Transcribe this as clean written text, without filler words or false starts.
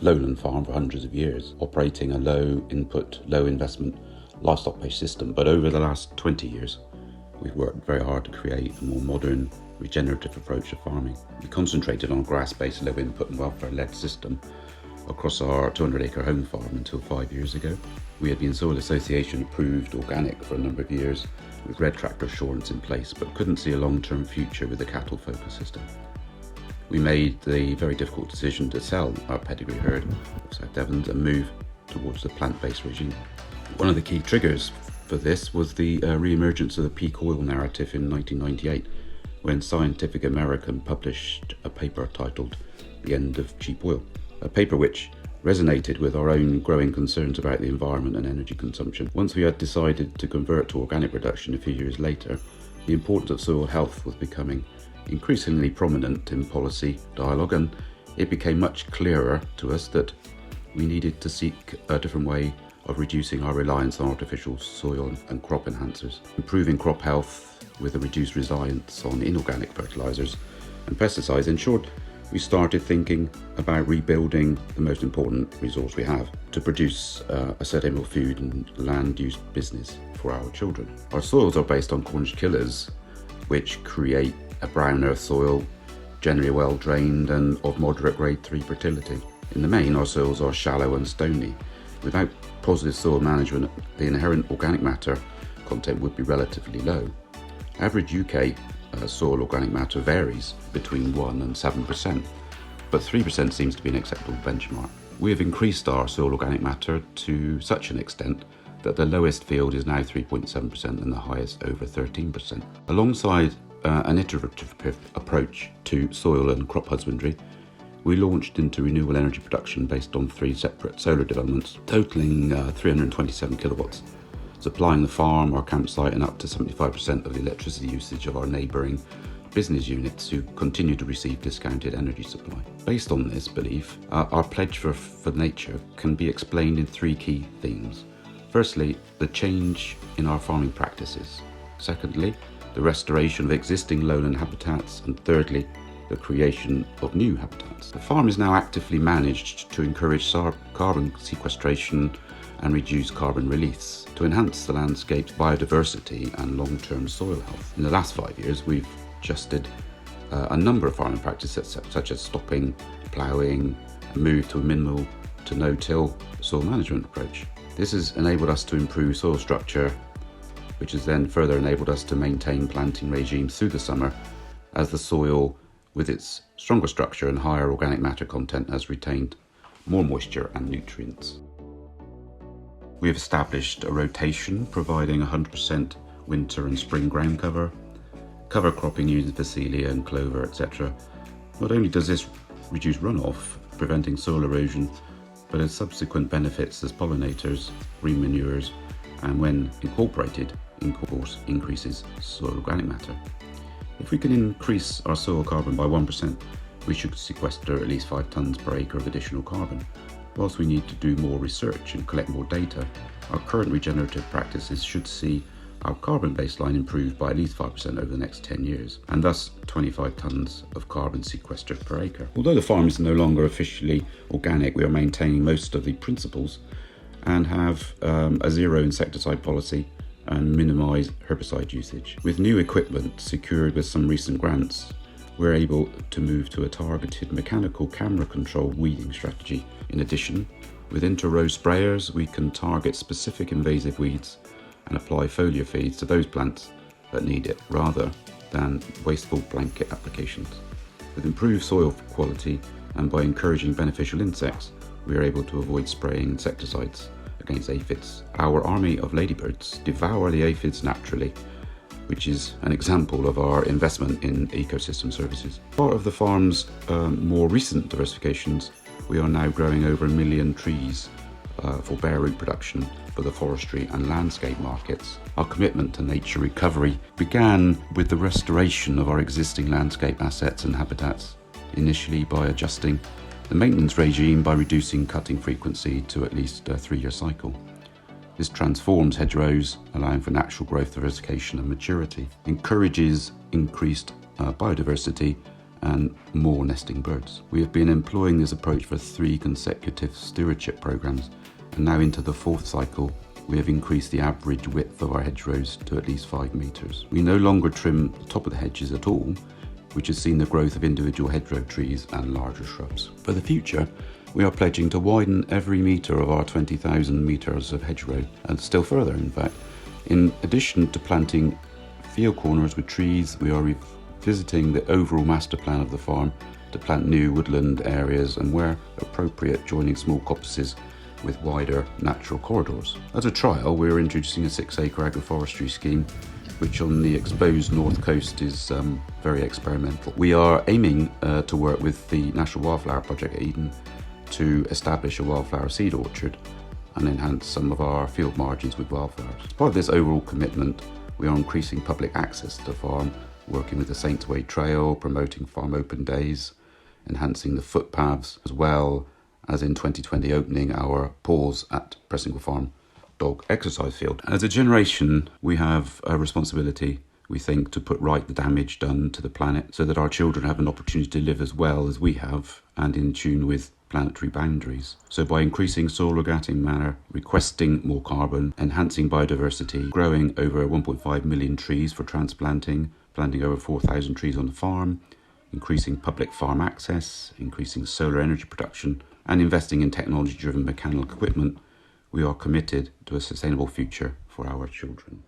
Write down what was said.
lowland farm for hundreds of years, operating a low input, low investment, livestock-based system. But over the last 20 years, we've worked very hard to create a more modern, regenerative approach to farming. We concentrated on a grass-based, low input and welfare-led system across our 200-acre home farm until 5 years ago. We had been Soil Association approved organic for a number of years with red tractor assurance in place, but couldn't see a long-term future with the cattle-focused system. We made the very difficult decision to sell our pedigree herd of South Devons and move towards the plant-based regime. One of the key triggers for this was the re-emergence of the peak oil narrative in 1998, when Scientific American published a paper titled The End of Cheap Oil, a paper which resonated with our own growing concerns about the environment and energy consumption. Once we had decided to convert to organic production a few years later, the importance of soil health was becoming increasingly prominent in policy dialogue, and it became much clearer to us that we needed to seek a different way of reducing our reliance on artificial soil and crop enhancers. Improving crop health with a reduced reliance on inorganic fertilizers and pesticides ensured we started thinking about rebuilding the most important resource we have to produce a sustainable food and land use business for our children. Our soils are based on Cornish killers, which create a brown earth soil, generally well drained and of moderate grade 3 fertility. In the main, our soils are shallow and stony. Without positive soil management, the inherent organic matter content would be relatively low. Average UK soil organic matter varies between 1 and 7%, but 3% seems to be an acceptable benchmark. We have increased our soil organic matter to such an extent that the lowest field is now 3.7% and the highest over 13%. Alongside an iterative approach to soil and crop husbandry, we launched into renewable energy production based on 3 separate solar developments, totaling 327 kilowatts, supplying the farm, our campsite, and up to 75% of the electricity usage of our neighbouring business units who continue to receive discounted energy supply. Based on this belief, our pledge for nature can be explained in 3 key themes. Firstly, the change in our farming practices. Secondly, the restoration of existing lowland habitats. And thirdly, the creation of new habitats. The farm is now actively managed to encourage carbon sequestration and reduce carbon release to enhance the landscape's biodiversity and long-term soil health. In the last 5 years, we've adjusted a number of farming practices such as stopping, ploughing, and moved to a minimal to no-till soil management approach. This has enabled us to improve soil structure, which has then further enabled us to maintain planting regimes through the summer as the soil, with its stronger structure and higher organic matter content, has retained more moisture and nutrients. We have established a rotation providing 100% winter and spring ground cover cropping using Scilly and clover, etc. Not only does this reduce runoff, preventing soil erosion, but has subsequent benefits as pollinators, green manures, and when incorporated, in course, increases soil organic matter. If we can increase our soil carbon by 1%, we should sequester at least 5 tonnes per acre of additional carbon. Whilst we need to do more research and collect more data, our current regenerative practices should see our carbon baseline improved by at least 5% over the next 10 years, and thus 25 tonnes of carbon sequestered per acre. Although the farm is no longer officially organic, we are maintaining most of the principles and have a zero insecticide policy and minimise herbicide usage. With new equipment secured with some recent grants, we're able to move to a targeted mechanical camera-controlled weeding strategy. In addition, with inter-row sprayers, we can target specific invasive weeds and apply foliar feeds to those plants that need it, rather than wasteful blanket applications. With improved soil quality and by encouraging beneficial insects, we are able to avoid spraying insecticides against aphids. Our army of ladybirds devour the aphids naturally, which is an example of our investment in ecosystem services. Part of the farm's more recent diversifications, we are now growing over 1 million trees for bare root production for the forestry and landscape markets. Our commitment to nature recovery began with the restoration of our existing landscape assets and habitats, initially by adjusting the maintenance regime by reducing cutting frequency to at least a 3-year cycle. This transforms hedgerows, allowing for natural growth, diversification and maturity, encourages increased biodiversity, and more nesting birds. We have been employing this approach for 3 consecutive stewardship programmes, and now into the 4th cycle, we have increased the average width of our hedgerows to at least 5 metres. We no longer trim the top of the hedges at all, which has seen the growth of individual hedgerow trees and larger shrubs. For the future, we are pledging to widen every metre of our 20,000 metres of hedgerow, and still further in fact. In addition to planting field corners with trees, we are revisiting the overall master plan of the farm to plant new woodland areas and, where appropriate, joining small coppices with wider natural corridors. As a trial, we are introducing a 6-acre agroforestry scheme, which on the exposed north coast is very experimental. We are aiming to work with the National Wildflower Project at Eden to establish a wildflower seed orchard and enhance some of our field margins with wildflowers. As part of this overall commitment, we are increasing public access to the farm, working with the Saints Way Trail, promoting farm open days, enhancing the footpaths, as well as in 2020 opening our Paws at Presingoll Farm dog exercise field. As a generation, we have a responsibility, we think, to put right the damage done to the planet so that our children have an opportunity to live as well as we have and in tune with planetary boundaries. So by increasing soil organic matter, requesting more carbon, enhancing biodiversity, growing over 1.5 million trees for transplanting, planting over 4,000 trees on the farm, increasing public farm access, increasing solar energy production, and investing in technology-driven mechanical equipment, we are committed to a sustainable future for our children.